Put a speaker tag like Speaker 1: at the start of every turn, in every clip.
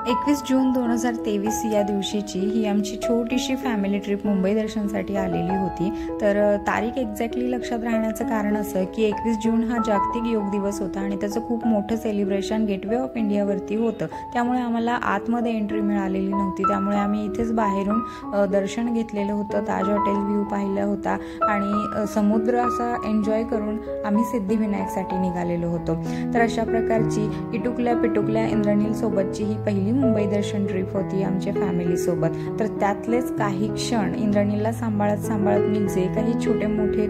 Speaker 1: 21 जून 2023 या दिवशीची ही आमची छोटीशी फॅमिली ट्रिप मुंबई दर्शनसाठी आलेली होती। तर तारीख एक्झॅक्टली लक्षात राहण्याचं कारण असं की 21 जून हा जागतिक योग दिवस होता आणि त्याचं खूप मोठं सेलिब्रेशन गेटवे ऑफ इंडियावरती होतं। त्यामुळे आम्हाला आतमध्ये एंट्री मिळालेली नव्हती, त्यामुळे आम्ही इथेच बाहेरून दर्शन घेतलेलं होतं। ताज हॉटेल व्ह्यू पाहिला होता आणि समुद्र असा एन्जॉय करून आम्ही सिद्धिविनायकसाठी निघालेलो होतो। तर अशा प्रकारची इटुकल्या पिटुकल्या इंद्रनील सोबतची ही पहिली मुंबई दर्शन ट्रिप होती आमच्या फॅमिली सोबत। तर त्यातलेच काही क्षण इंद्रनीलला सांभाळत मी जे काही छोटे मोठे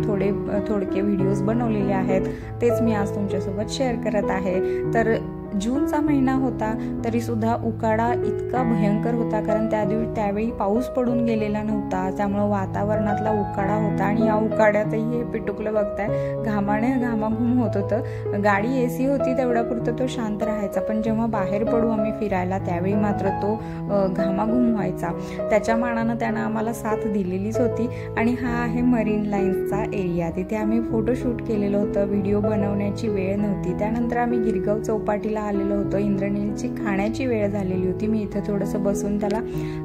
Speaker 1: थोडके व्हिडिओज बनवलेले आहेत तेच मी आज तुमच्यासोबत शेअर करत आहे। तर जूनचा महिना होता तरी सुद्धा उकाडा इतका भयंकर होता, कारण त्यावेळी पाऊस पडून गेलेला नव्हता, त्यामुळे वातावरणातला उकाडा होता आणि या उकाड्यातही हे पिटुकलं बघताय घामाने घामाघूम होत होतं। गाडी एसी होती तेवढ्यापुरतं तो शांत राहायचा, पण जेव्हा बाहेर पडू आम्ही फिरायला त्यावेळी मात्र तो घामाघूम व्हायचा। त्याच्या मानानं त्यानं आम्हाला साथ दिलेलीच होती। आणि हा आहे मरीन लाईन्सचा एरिया, तिथे आम्ही फोटोशूट केलेलं होतं, व्हिडिओ बनवण्याची वेळ नव्हती। त्यानंतर आम्ही गिरगाव चौपाटीला आलेलो होतो। इंद्रनीलची खाण्याची वेळ झालेली होती, मी इथं थोडंसं बसून त्याला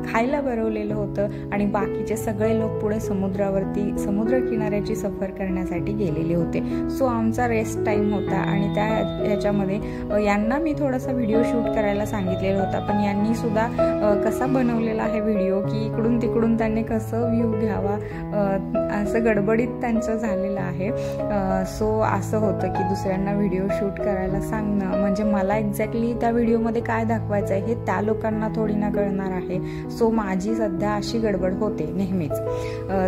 Speaker 1: खायला भरवलेलं होतं आणि बाकीचे सगळे लोक पुढे समुद्र किनाऱ्याची सफर करण्यासाठी गेलेले होते। सो आमचा रेस्ट टाइम होता आणि ह्याच्यामध्ये यांना मी थोडासा व्हिडिओ शूट करायला सांगितलेला होता, पण यांनी सुद्धा कसा बनवलेला आहे व्हिडिओ की इकडून तिकडून त्यांनी कसं व्ह्यू घ्यावा असं गडबडीत त्यांचं झालेलं आहे। सो असं होतं की दुसऱ्यांना व्हिडिओ शूट करायला सांगणं म्हणजे मला एक्झॅक्टली त्या व्हिडिओमध्ये काय दाखवायचं आहे हे त्या लोकांना थोडी ना कळणार आहे। सो माझी सध्या अशी गडबड होते नेहमीच।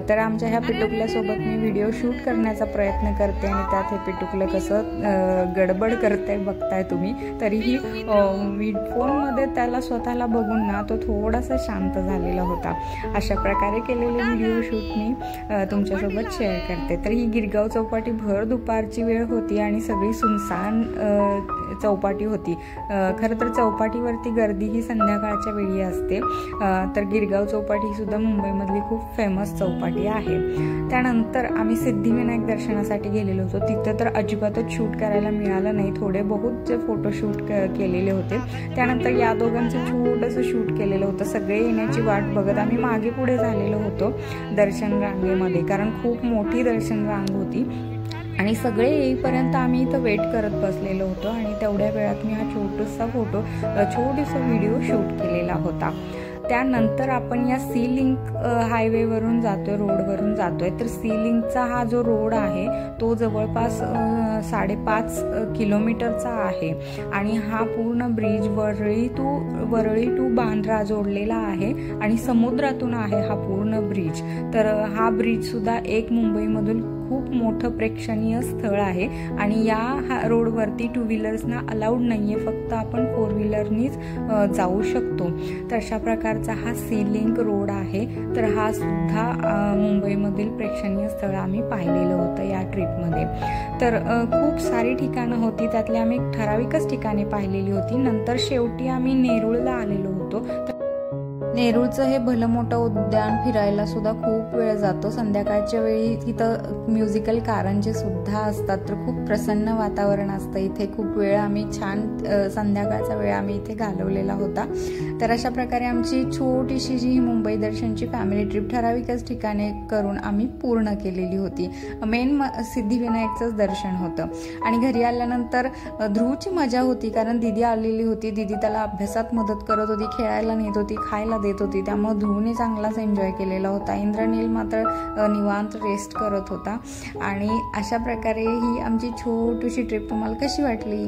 Speaker 1: तर आमच्या ह्या पिटुकल्यासोबत मी व्हिडिओ शूट करण्याचा प्रयत्न करते आणि त्यात हे पिटुकलं कसं गडबड करतंय बघताय तुम्ही। तरीही फोनमध्ये त्याला स्वतःला बघून ना तो थोडासा शांत झालेला होता। अशा प्रकारे केलेले व्हिडिओ शूट मी तुमच्यासोबत शेअर करते। तर ही गिरगाव चौपाटी भर दुपारची वेळ होती आणि सगळी सुनसान चौपाटी होती। खरं तर चौपाटीवरती गर्दी ही संध्याकाळच्या वेळी असते। तर गिरगाव चौपाटी ही सुद्धा मुंबईमधली खूप फेमस चौपाटी आहे। त्यानंतर आम्ही सिद्धिविनायक दर्शनासाठी गेलेलो होतो, तिथं तर अजिबातच शूट करायला मिळालं नाही, थोडे बहुत जे फोटोशूट केलेले होते। त्यानंतर या दोघांचं छोटंसं शूट केलेलं होतं। सगळे येण्याची वाट बघत आम्ही मागे पुढे झालेलो होतो दर्शन रांगेमध्ये, कारण खूप मोठी दर्शन रांग होती आणि सगळे येईपर्यंत आम्ही इथं वेट करत बसलेलो होतो आणि तेवढ्या वेळात मी हा छोटासा व्हिडिओ शूट केलेला होता। त्यानंतर आपण या सी लिंक हायवेवरून जातोय, रोडवरून जातोय। तर सी लिंकचा हा जो रोड आहे तो जवळपास 5.5 किलोमीटरचा आहे आणि हा पूर्ण ब्रिज वरळी टू बांद्रा जोडलेला आहे आणि समुद्रातून आहे हा पूर्ण ब्रिज। तर हा ब्रिज सुद्धा एक मुंबईमधून खूप मोठं प्रेक्षणीय स्थळ आहे आणि या रोडवरती 2 व्हीलर्सना अलाउड नाहीये, फक्त आपण 4 व्हीलरनीच जाऊ शकतो। तर अशा प्रकारचा हा सी लिंक रोड आहे। तर हा सुद्धा मुंबईमधील प्रेक्षणीय स्थळ आम्ही पाहिलेलं होतं या ट्रिपमध्ये। तर खूप सारी ठिकाणं होती, त्यातली आम्ही ठराविकच ठिकाणे पाहिलेली होती। नंतर शेवटी आम्ही नेरूळला आलेलो होतो। नेरूळचं हे भलं मोठं उद्यान फिरायला सुद्धा खूप वेळ जातो। संध्याकाळच्या वेळी तिथं म्युझिकल कारंजे सुद्धा असतात, तर खूप प्रसन्न वातावरण असतं इथे। खूप वेळ आम्ही संध्याकाळचा वेळ आम्ही इथे घालवलेला होता। तर अशा प्रकारे आमची छोटीशी जी मुंबई दर्शनची फॅमिली ट्रिप ठराविकच ठिकाणे करून आम्ही पूर्ण केलेली होती। मेन सिद्धिविनायकचंच दर्शन होतं आणि घरी आल्यानंतर ध्रुवची मजा होती, कारण दिदी आलेली होती। दिदी त्याला अभ्यासात मदत करत होती, खेळायला नेत होती, खायला देत होती, त्यामुळे ध्रुवने चांगलाच एन्जॉय केलेला होता। इंद्रनील मात्र निवांत रेस्ट करत होता। आणि अशा प्रकारे ही आमची छोटीशी ट्रिप तुम्हाला कशी वाटली?